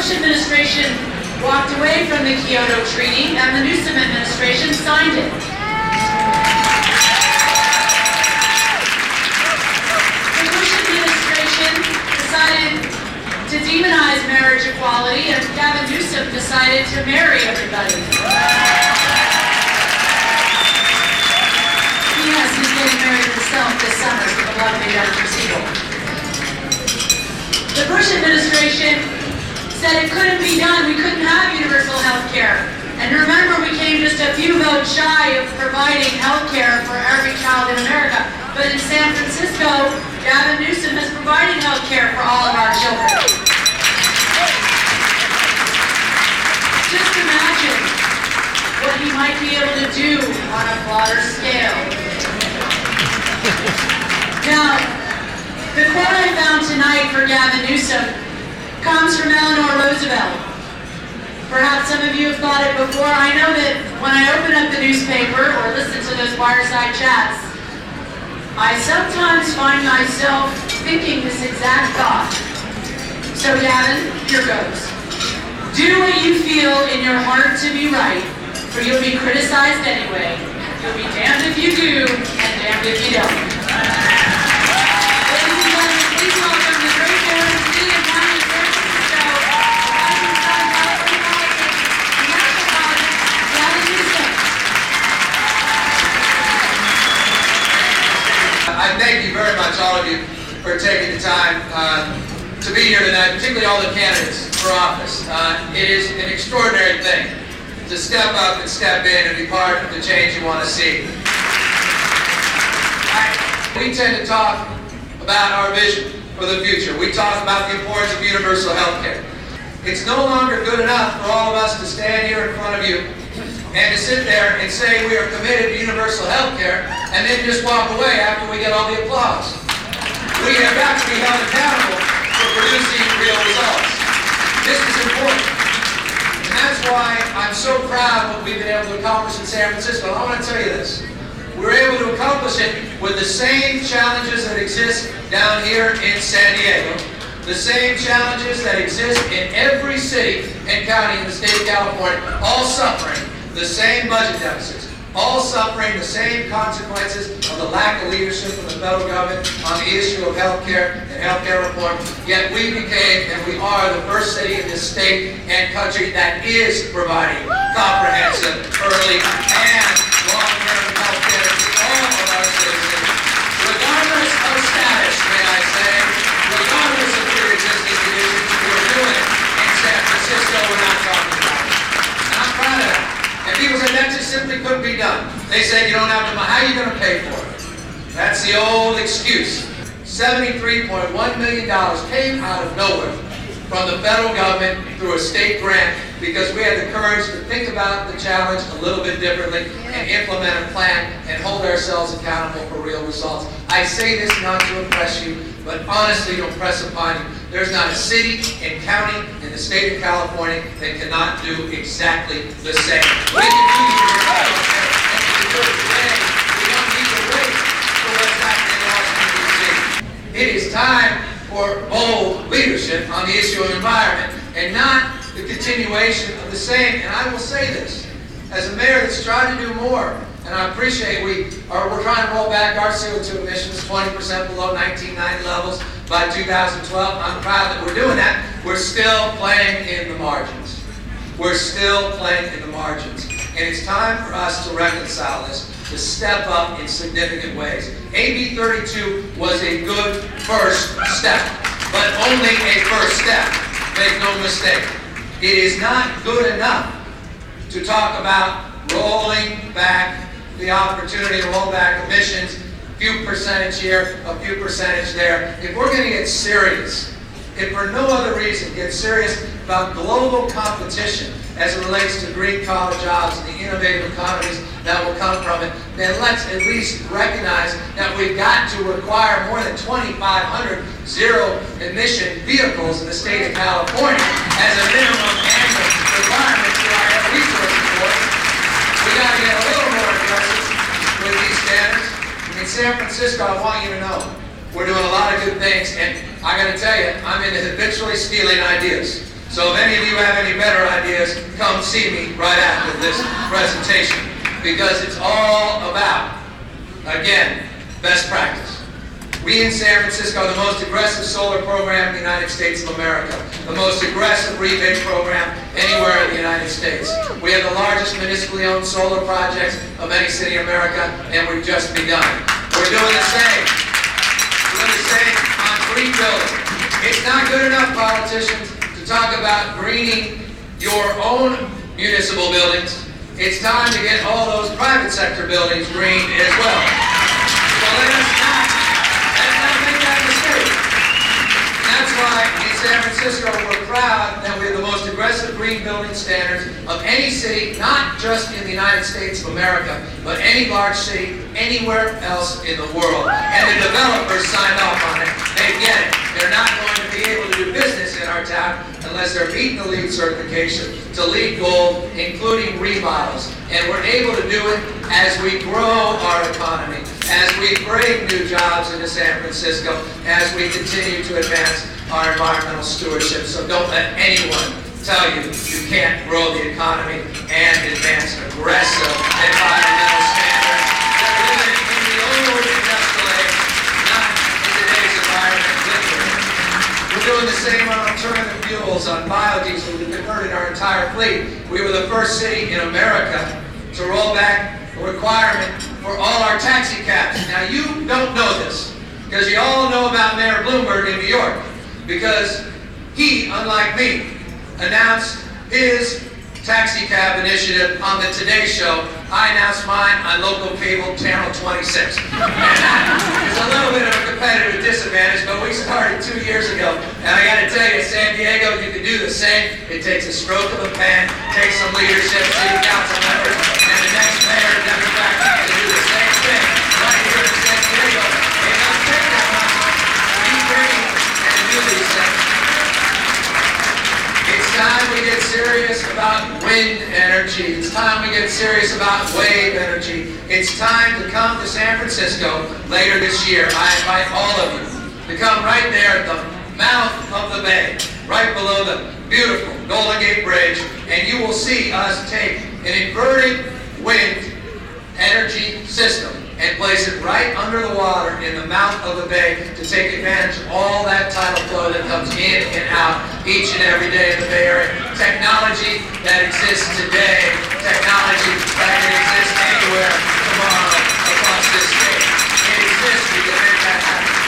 Bush administration walked away from the Kyoto Treaty and the Newsom administration signed it. The Bush administration decided to demonize marriage equality, and Gavin Newsom decided to marry everybody. Yes, he's getting married himself this summer to the lovely Dr. Siegel. The Bush administration said it couldn't be done. We couldn't have universal health care. And remember, we came just a few votes shy of providing health care for every child in America. But in San Francisco, Gavin Newsom is providing health care for all of our children. Just imagine what he might be able to do on a broader scale. Now, the quote I found tonight for Gavin Newsom comes from Annual Roosevelt. Perhaps some of you have thought it before. I know that when I open up the newspaper or listen to those fireside chats, I sometimes find myself thinking this exact thought. So Gavin, here goes. Do what you feel in your heart to be right, for you'll be criticized anyway. You'll be damned if you do, and damned if you don't. Ladies and gentlemen, please welcome the great mayor of the city and county of San Francisco, the rising star of California politics, the national politics, Gavin Newsom. I thank you very much, all of you, for taking the time to be here tonight, particularly all the candidates for office. It is an extraordinary thing to step up and step in and be part of the change you want to see. We tend to talk about our vision for the future. We talk about the importance of universal health care. It's no longer good enough for all of us to stand here in front of you and to sit there and say we are committed to universal health care and then just walk away after we get all the applause. We have got to be held accountable for producing real results. This is important. And that's why I'm so proud of what we've been able to accomplish in San Francisco. I want to tell you this. We're able to accomplish it with the same challenges that exist down here in San Diego, the same challenges that exist in every city and county in the state of California, all suffering the same budget deficits, all suffering the same consequences of the lack of leadership from the federal government on the issue of health care and health care reform. Yet we became, and we are, the first city in this state and country that is providing comprehensive, early, and long-term health care to all of our citizens, regardless of status, may I say, regardless of pre-existing conditions. We're doing it in San Francisco. We're not talking about it. And I'm proud of that. And people say that just simply couldn't be done. They say you don't have the money. How are you going to pay for it? That's the old excuse. $73.1 million came out of nowhere from the federal government through a state grant because we had the courage to think about the challenge a little bit differently and implement a plan and hold ourselves accountable for real results. I say this not to impress you, but honestly to impress upon you. There's not a city and county in the state of California that cannot do exactly the same. We can do universal health care, and we can do it today. We don't need to wait for what's happening in Washington, D.C. It is time for bold leadership on the issue of environment and not the continuation of the same. And I will say this, as a mayor that's trying to do more, and I appreciate we're trying to roll back our CO2 emissions 20% below 1990 levels by 2012. I'm proud that we're doing that. We're still playing in the margins. We're still playing in the margins. And it's time for us to reconcile this, to step up in significant ways. AB 32 was a good first step, but only a first step. Make no mistake. It is not good enough to talk about rolling back the opportunity to roll back emissions, a few percentage here, a few percentage there. If we're going to get serious, if for no other reason, get serious about global competition as it relates to green-collar jobs and the innovative economies that will come from it, then let's at least recognize that we've got to require more than 2,500 zero-emission vehicles in the state of California as a minimum annual requirement to our air resources board. We got to get a little more aggressive with these standards. In San Francisco, I want you to know, we're doing a lot of good things, and I got to tell you, I'm into habitually stealing ideas. So if any of you have any better ideas, come see me right after this presentation, because it's all about, again, best practice. We in San Francisco are the most aggressive solar program in the United States of America, the most aggressive rebate program anywhere in the United States. We have the largest municipally owned solar projects of any city in America, and we've just begun. We're doing the same. We're doing the same on green building. It's not good enough, politicians, to talk about greening your own municipal buildings. It's time to get all those private sector buildings green as well. So let's not make that mistake. That's why in San Francisco we're proud that we have the most aggressive green building standards of any city, not just in the United States of America, but any large city anywhere else in the world. And the developers signed off on it. They get it. They're not going to be able to do business in our town unless they're meeting the LEED certification to LEED Gold, including remodels. And we're able to do it as we grow our economy, as we bring new jobs into San Francisco, as we continue to advance our environmental stewardship. So don't let anyone tell you you can't grow the economy and advance aggressive environmental standards that live in the old industrial age, not in today's environment. We're doing the same on alternative fuels, on biodiesel. We've converted our entire fleet. We were the first city in America to roll back a requirement for all our taxi cabs. Now you don't know this, because you all know about Mayor Bloomberg in New York, because he, unlike me, announced his taxi cab initiative on the Today Show. I announced mine on local cable channel 26. And that is a little bit of a competitive disadvantage, but we started 2 years ago. And I got to tell you, San Diego, you can do the same. It takes a stroke of a pen, takes some leadership, city council members, and the next mayor, Democrat, to do the same thing right here in San Diego. It doesn't take that much to be brave and do these things. It's time we get serious about wind energy. It's time we get serious about wave energy. It's time to come to San Francisco later this year. I invite all of you to come right there at the mouth of the bay, right below the beautiful Golden Gate Bridge, and you will see us take an inverted wind energy system and place it right under the water in the mouth of the bay to take advantage of all that tidal flow that comes in and out each and every day in the Bay Area. Technology that exists today, technology that can exist anywhere tomorrow across this state. It exists, we can make that happen.